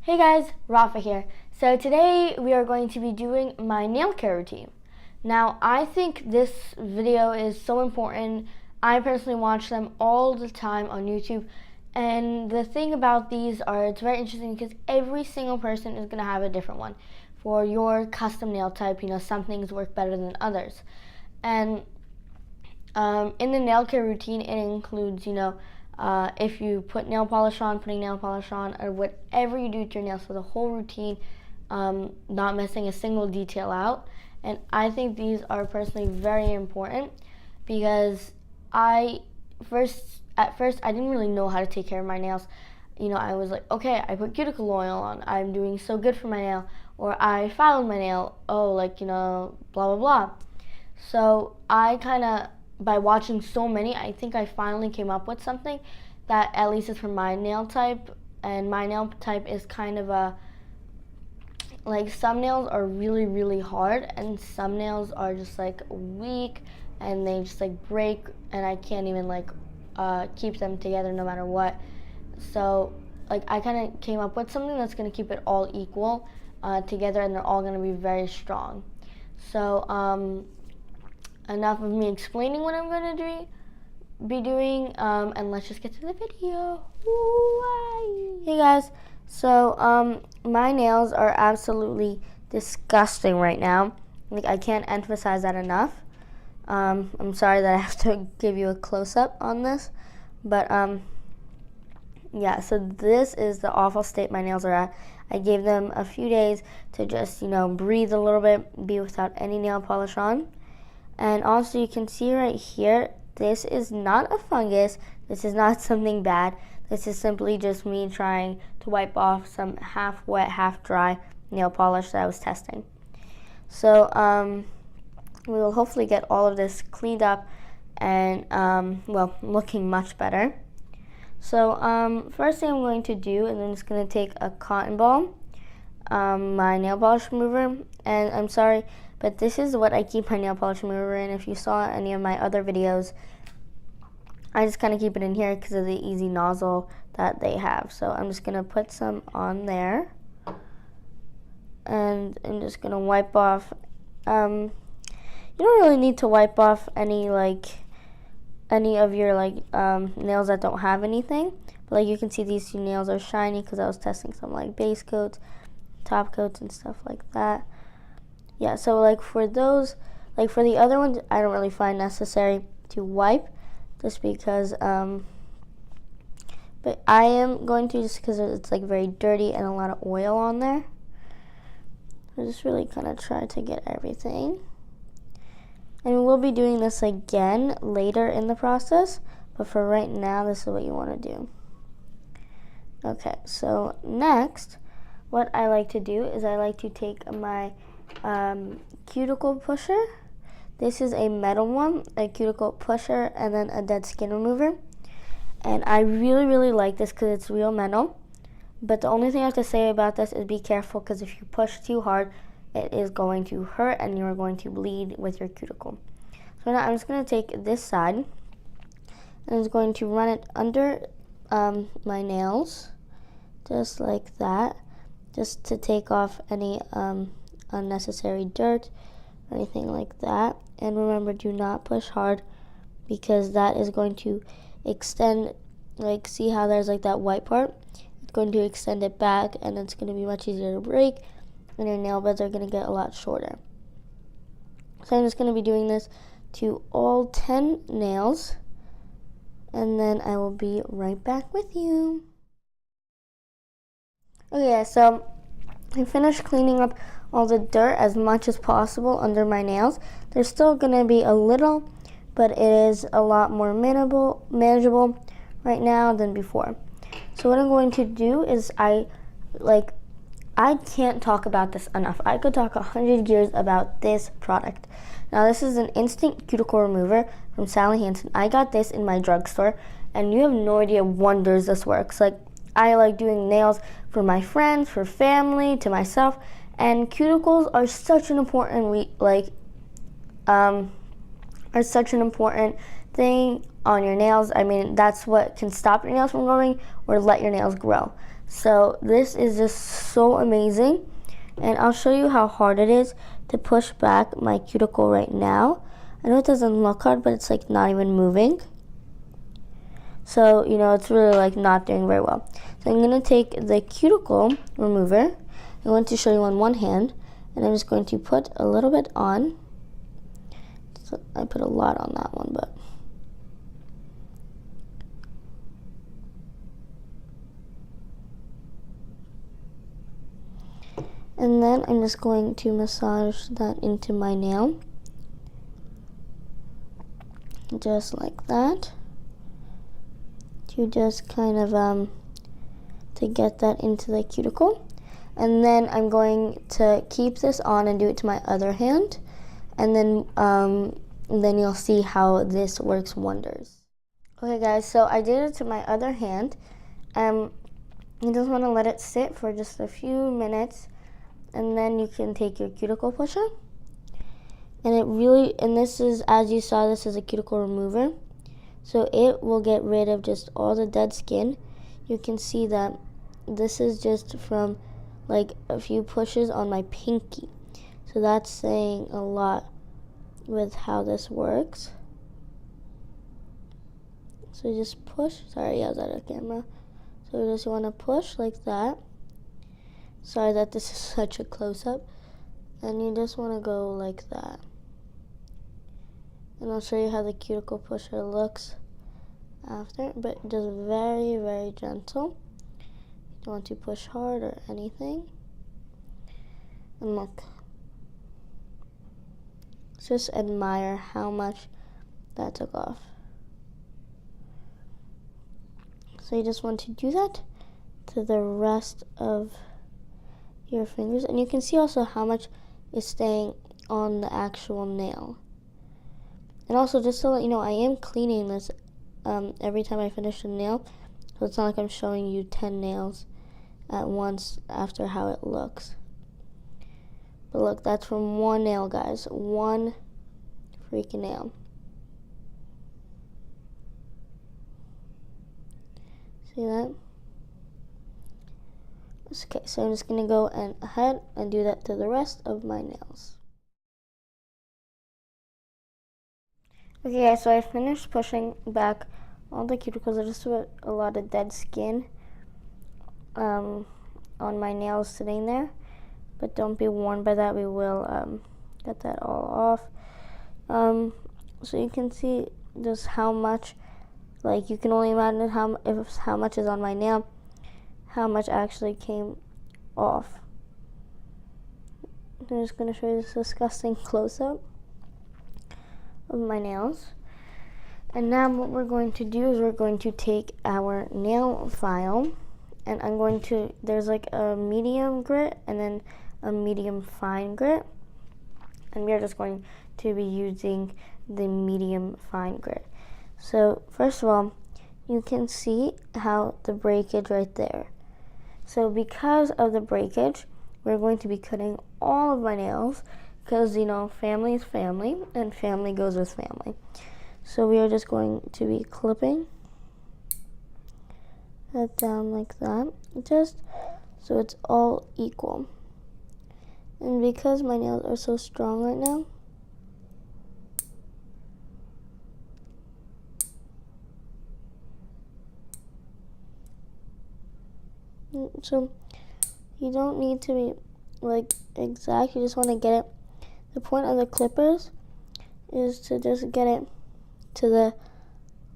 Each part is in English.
Hey guys, Rafa here. So today we are going to be doing my nail care routine. Now I think this video is so important. I personally watch them all the time on YouTube. And the thing about these are it's very interesting because every single person is going to have a different one. For your custom nail type, some things work better than others. And in the nail care routine, it includes, if you put nail polish on, putting nail polish on, or whatever you do to your nails, so the whole routine, not missing a single detail out. And I think these are personally very important because at first I didn't really know how to take care of my nails. I was like, okay, I put cuticle oil on, I'm doing so good for my nail, or I filed my nail, blah blah blah. So by watching so many, I think I finally came up with something that at least is for my nail type. And my nail type is kind of some nails are really, really hard, and some nails are just weak and they just break, and I can't even keep them together no matter what. So I kind of came up with something that's going to keep it all equal together, and they're all going to be very strong. So enough of me explaining what I'm going to be doing, and let's just get to the video. Hey guys, so my nails are absolutely disgusting right now. I can't emphasize that enough. I'm sorry that I have to give you a close-up on this, but yeah, so this is the awful state my nails are at. I gave them a few days to just, breathe a little bit, be without any nail polish on. And also you can see right here, this is not a fungus, this is not something bad, this is simply just me trying to wipe off some half wet, half dry nail polish that I was testing. So we will hopefully get all of this cleaned up and, looking much better. So first thing I'm going to do is I'm just going to take a cotton ball, my nail polish remover, and I'm sorry, but this is what I keep my nail polish remover in. If you saw any of my other videos, I just kind of keep it in here because of the easy nozzle that they have. So I'm just going to put some on there, and I'm just going to wipe off. You don't really need to wipe off any of your nails that don't have anything. But you can see these two nails are shiny because I was testing some base coats, top coats, and stuff like that. Yeah, so for those, for the other ones, I don't really find necessary to wipe, just because, but I am going to, just because it's very dirty and a lot of oil on there. I just really kind of try to get everything. And we'll be doing this again later in the process, but for right now, this is what you want to do. Okay, so next, what I like to do is I like to take my cuticle pusher. This is a metal one, a cuticle pusher, and then a dead skin remover. And I really, really like this because it's real metal. But the only thing I have to say about this is be careful, because if you push too hard, it is going to hurt and you're going to bleed with your cuticle. So now I'm just going to take this side and I'm just going to run it under my nails, just like that, just to take off any unnecessary dirt or anything like that. And remember, do not push hard, because that is going to extend, see how there's that white part? It's going to extend it back, and it's going to be much easier to break, and your nail beds are going to get a lot shorter. So I'm just going to be doing this to all 10 nails, and then I will be right back with you. Okay, so I finished cleaning up all the dirt as much as possible under my nails. There's still going to be a little, but it is a lot more manageable right now than before. So what I'm going to do is I can't talk about this enough. I could talk 100 years about this product. Now this is an instant cuticle remover from Sally Hansen. I got this in my drugstore, and you have no idea wonders this works. I like doing nails for my friends, for family, to myself, and cuticles are such an important thing on your nails. I mean, that's what can stop your nails from growing or let your nails grow. So this is just so amazing. And I'll show you how hard it is to push back my cuticle right now. I know it doesn't look hard, but it's like not even moving. So, you know, it's really like not doing very well. So I'm going to take the cuticle remover. I'm going to show you on one hand, and I'm just going to put a little bit on. So I put a lot on that one, but and then I'm just going to massage that into my nail. Just like that. To just kind of to get that into the cuticle. And then I'm going to keep this on and do it to my other hand. And then you'll see how this works wonders. Okay guys, so I did it to my other hand. You just want to let it sit for just a few minutes, and then you can take your cuticle pusher. And this is, as you saw, this is a cuticle remover. So it will get rid of just all the dead skin. You can see that this is just from like a few pushes on my pinky. So that's saying a lot with how this works. So just push. Sorry, I was out of camera. So you just want to push like that. Sorry that this is such a close-up. And you just want to go like that. And I'll show you how the cuticle pusher looks after, but just very, very gentle. You don't want to push hard or anything. And look. Just admire how much that took off. So you just want to do that to the rest of your fingers. And you can see also how much is staying on the actual nail. And also, just to let you know, I am cleaning this every time I finish a nail. So it's not like I'm showing you 10 nails at once after how it looks. But look, that's from one nail, guys. One freaking nail. See that? Okay, so I'm just going to go ahead and do that to the rest of my nails. Okay guys, so I finished pushing back all the cuticles. I just put a lot of dead skin on my nails sitting there. But don't be warned by that, we will get that all off. So you can see just how much, like you can only imagine how much is on my nail, how much actually came off. I'm just going to show you this disgusting close-up of my nails. And now what we're going to do is we're going to take our nail file, and there's like a medium grit and then a medium fine grit, and we're just going to be using the medium fine grit. So first of all, you can see how the breakage right there. So because of the breakage, we're going to be cutting all of my nails, because, you know, family is family, and family goes with family. So we are just going to be clipping that down like that, just so it's all equal. And because my nails are so strong right now, so you don't need to be like exact, you just want to get it. The point of the clippers is to just get it to the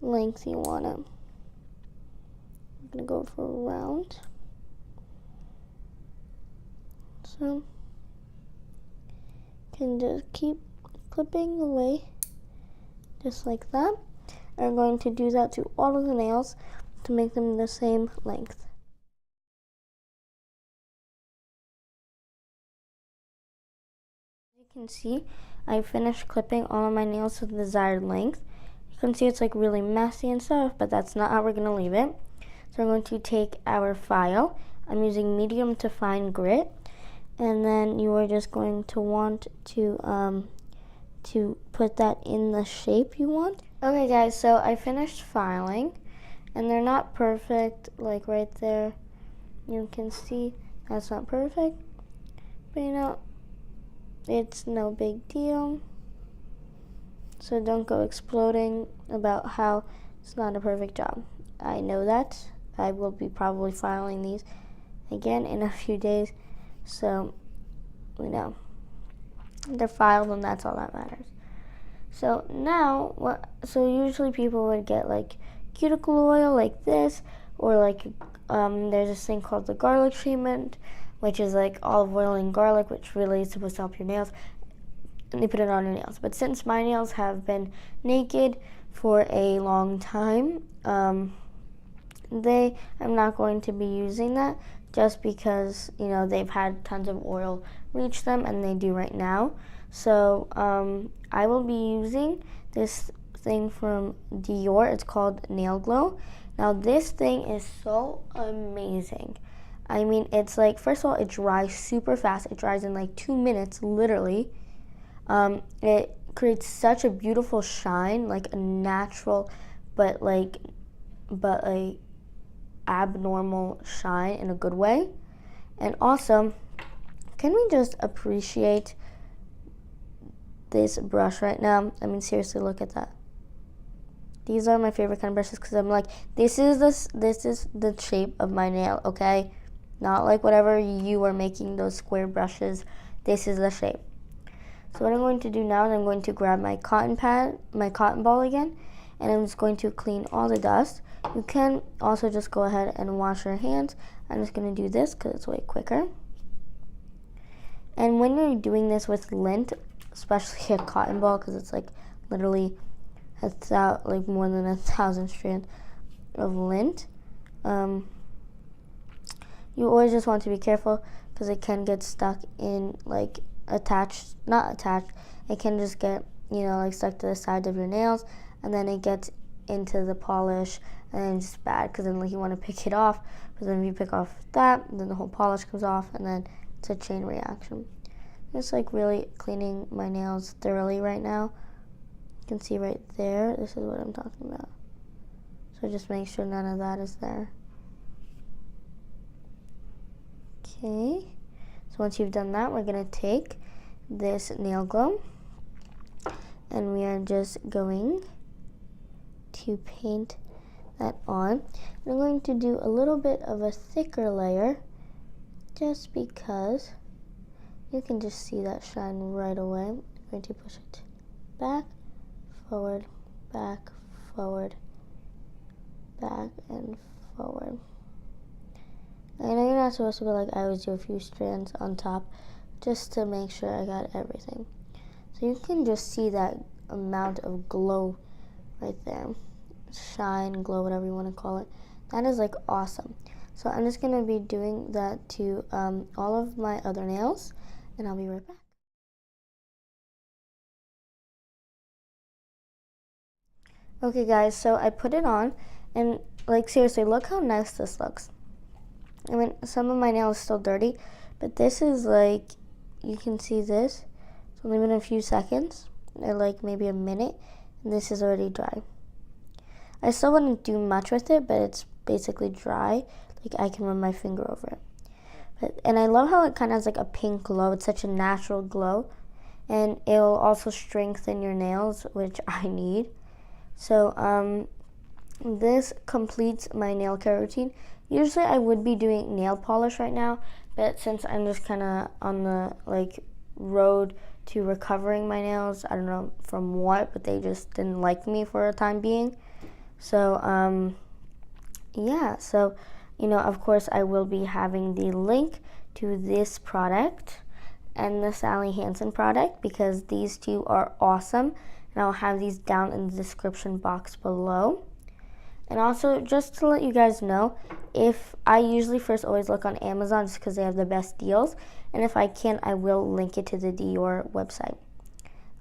length you want it. I'm going to go for round. So you can just keep clipping away just like that. I'm going to do that to all of the nails to make them the same length. You can see I finished clipping all of my nails to the desired length. You can see it's like really messy and stuff, but that's not how we're going to leave it. So we're going to take our file. I'm using medium to fine grit, and then you are just going to want to put that in the shape you want. Okay guys, so I finished filing, and they're not perfect, like right there. You can see that's not perfect, but you know, it's no big deal. So don't go exploding about how it's not a perfect job. I know that. I will be probably filing these again in a few days. So, you know, they're filed and that's all that matters. So now, so usually people would get like cuticle oil like this, or like there's this thing called the garlic treatment, which is like olive oil and garlic, which really is supposed to help your nails. And they put it on your nails. But since my nails have been naked for a long time, I'm not going to be using that just because, you know, they've had tons of oil reach them, and they do right now. So I will be using this thing from Dior. It's called Nail Glow. Now this thing is so amazing. I mean, it's like, first of all, it dries super fast. It dries in like 2 minutes, literally. It creates such a beautiful shine, like a natural, but a abnormal shine in a good way. And also, can we just appreciate this brush right now? I mean, seriously, look at that. These are my favorite kind of brushes because I'm like, this is the shape of my nail, okay? Not like whatever you are making those square brushes. This is the shape. So what I'm going to do now is I'm going to grab my cotton pad, my cotton ball again, and I'm just going to clean all the dust. You can also just go ahead and wash your hands. I'm just going to do this because it's way quicker. And when you're doing this with lint, especially a cotton ball, because it's like literally more than 1,000 strands of lint, you always just want to be careful because it can get stuck in like not attached, it can just get, you know, like stuck to the sides of your nails, and then it gets into the polish, and then it's just bad because then like you want to pick it off, but then if you pick off that, then the whole polish comes off, and then it's a chain reaction. Just like really cleaning my nails thoroughly right now. You can see right there, this is what I'm talking about. So just make sure none of that is there. Okay, so once you've done that, we're gonna take this nail glue and we are just going to paint that on. I'm going to do a little bit of a thicker layer just because you can just see that shine right away. I'm going to push it back, forward, back, forward, back, and forward. I know you're not supposed to, but like I always do a few strands on top just to make sure I got everything. So you can just see that amount of glow right there. Shine, glow, whatever you want to call it. That is like awesome. So I'm just going to be doing that to all of my other nails, and I'll be right back. Okay guys, so I put it on, and like seriously, look how nice this looks. I mean, some of my nails are still dirty, but this is like, you can see this. It's only been a few seconds, or like maybe a minute, and this is already dry. I still wouldn't do much with it, but it's basically dry. Like I can run my finger over it. And I love how it kind of has like a pink glow. It's such a natural glow, and it'll also strengthen your nails, which I need. So this completes my nail care routine. Usually I would be doing nail polish right now, but since I'm just kind of on the like road to recovering my nails, I don't know from what, but they just didn't like me for a time being. So yeah, so you know, of course I will be having the link to this product and the Sally Hansen product because these two are awesome, and I'll have these down in the description box below. And also, just to let you guys know, if I usually first always look on Amazon just because they have the best deals, and if I can, I will link it to the Dior website.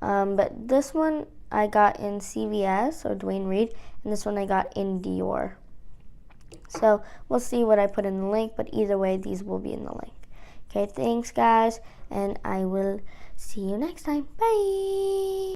But this one I got in CVS or Dwayne Reed, and this one I got in Dior. So we'll see what I put in the link, but either way, these will be in the link. Okay, thanks guys, and I will see you next time. Bye!